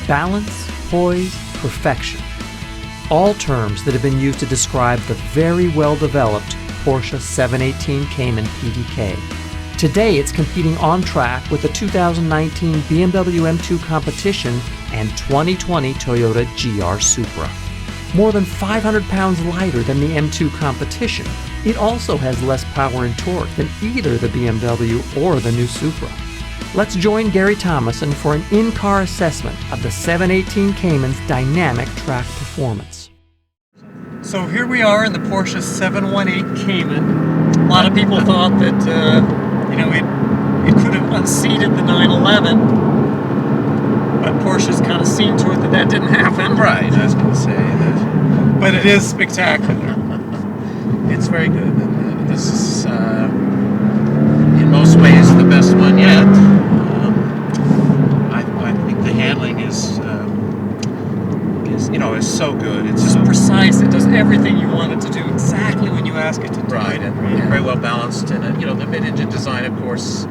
balance, poise, perfection. All terms that have been used to describe the very well-developed Porsche 718 Cayman PDK. Today it's competing on track with the 2019 BMW M2 Competition and 2020 Toyota GR Supra. More than 500 pounds lighter than the M2 Competition, it also has less power and torque than either the BMW or the new Supra. Let's join Gary Thomason for an in-car assessment of the 718 Cayman's dynamic track performance. So here we are in the Porsche 718 Cayman. A lot of people thought that it could have unseated the 911, but Porsche's kind of seen to it that didn't happen. Right, I was going to say that. But it is spectacular. It's very good. And this is, in most ways, the best one yet. I think the handling is so good. It's just precise. It does everything you want it to do exactly when you ask it to do. Right, and very well balanced. And the mid-engine design, of course,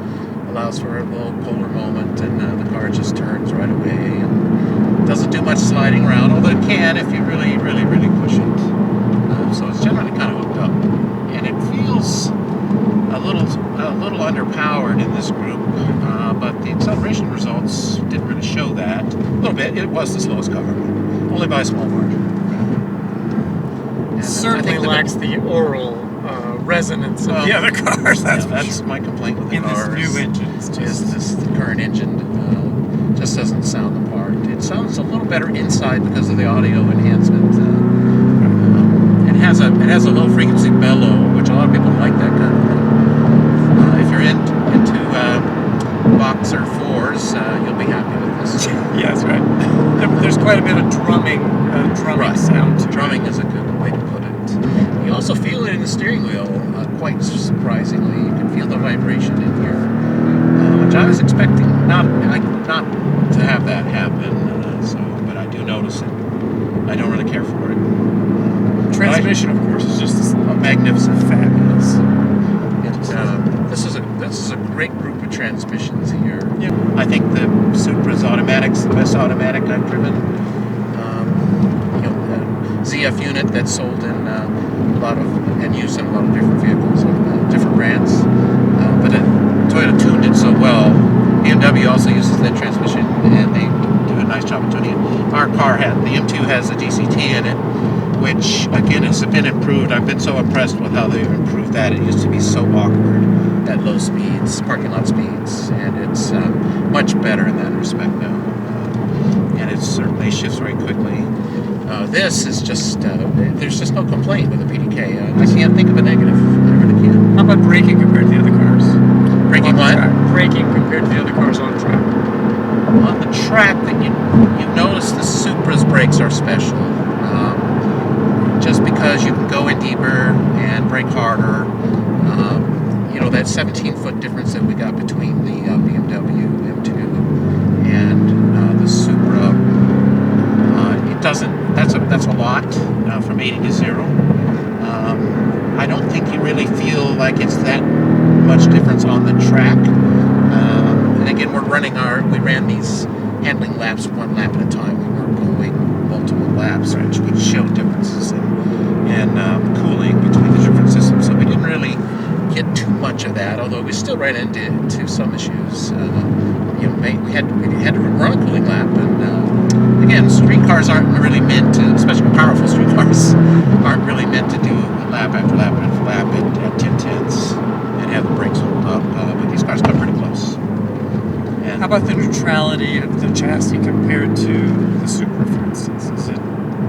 allows for a little polar moment, and the car just turns right away and doesn't do much sliding around, although it can if you really, really, really push it. So it's generally kind of hooked up, and it feels a little underpowered in this group, but the acceleration results didn't really show that. A little bit. It was the slowest car, only by a small margin. It certainly lacks the oral resonance of the other cars. That's my complaint with the car. This new engine is the current engine just doesn't sound the part. It sounds a little better inside because of the audio enhancement. It has a low frequency bellow, which a lot of people like that kind of thing. If you're into boxer 4s, you'll be happy with this. Yes, right. There's quite a bit of drumming sound to it. Drumming is a good way to put it. You also feel it in the steering wheel, quite surprisingly. You can feel the vibration in here, which I was expecting not to have that happen. But I do notice it. I don't really care for it. Transmission, of course, is just a magnificent, fabulous. This is a great group of transmissions here. Yep. I think the Supra's automatic's the best automatic I've driven. ZF unit that's sold in a lot of and used in a lot of different vehicles, different brands. But Toyota tuned it so well. BMW also uses that transmission, and they do a nice job of tuning it. Our car the M2 has a DCT in it, which again has been improved. I've been so impressed with how they've improved that. It used to be so awkward at low speeds, parking lot speeds, and it's much better in that respect now. And it certainly shifts very quickly. This is just, there's just no complaint with the PDK. I can't think of a negative. I really can't. How about braking compared to the other cars? Braking what? Braking compared to the other cars on track. On the track, that you notice the Supra's brakes are special. Just because you can go in deeper and brake harder. That 17-foot difference that we got between the BMW M2 and the Supra, it doesn't. That's a lot from 80 to 0. I don't think you really feel like it's that much difference on the track. And again, we ran these handling laps one lap at a time. We weren't going multiple laps, which would show differences in cooling between the different systems. So we didn't really get too much of that, although we still ran into some issues. We had to run a cooling lap, and again, street cars aren't really meant to, especially powerful street cars, aren't really meant to do lap after lap after lap at 10/10ths and have the brakes hold up. But these cars come pretty close. How about the neutrality of the chassis compared to the Supra, for instance? Is it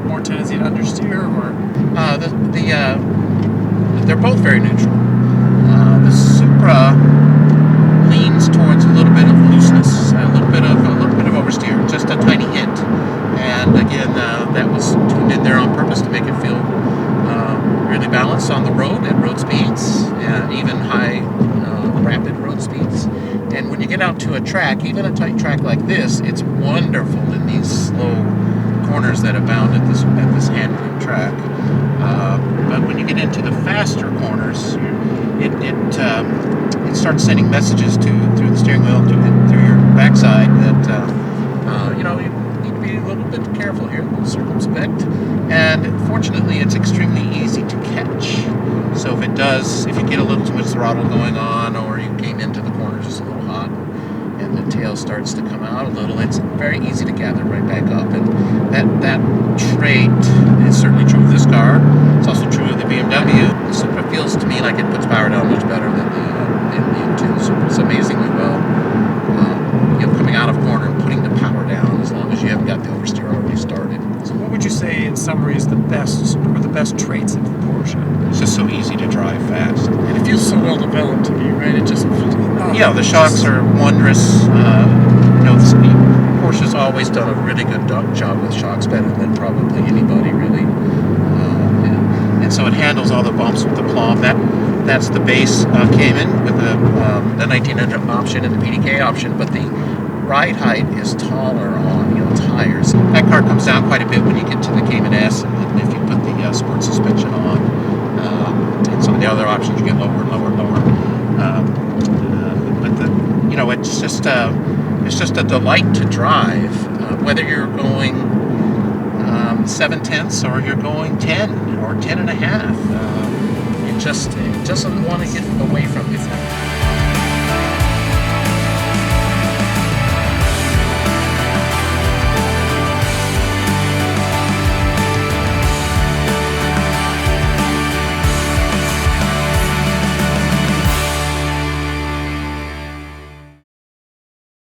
more tendency to understeer, or? They're both very neutral. The Supra leans towards a little bit of looseness, a little bit of oversteer, just a tiny hint. And again, that was tuned in there on purpose to make it feel really balanced on the road at road speeds, and even high rapid road speeds. And when you get out to a track, even a tight track like this, it's wonderful in these slow corners that abound at this handling track. But when you get into the faster corners, it starts sending messages through the steering wheel through your backside that you need to be little bit careful here, a little circumspect. And fortunately, it's extremely easy to catch. So if you get a little too much throttle going on, or you came into the corner just a little hot, and the tail starts to come out a little, it's very easy to gather right back up. And that trait is certainly true of this car. It's also true of the BMW. The Supra feels to me like it puts power down much better than the M2 Supra. It's amazingly well, coming out of corner and putting the power down, as long as you haven't got the oversteer already started. So what would you say, in summary, is the best traits of the Porsche? It's just so easy to drive fast. And it feels so well developed to me, right? It just... the shocks are wondrous. Porsche's always done a really good job with shocks, better than probably anybody, really. And so it handles all the bumps with the plumb. That's the base Cayman with the 1900 option and the PDK option, but the ride height is taller on tires. That car comes down quite a bit when you get to the Cayman S, and if you put the sport suspension on. And some of the other options you get lower and lower and lower. But it's just a delight to drive, whether you're going 7/10 or you're going 10 or 10 and a half. It doesn't want to get away from you.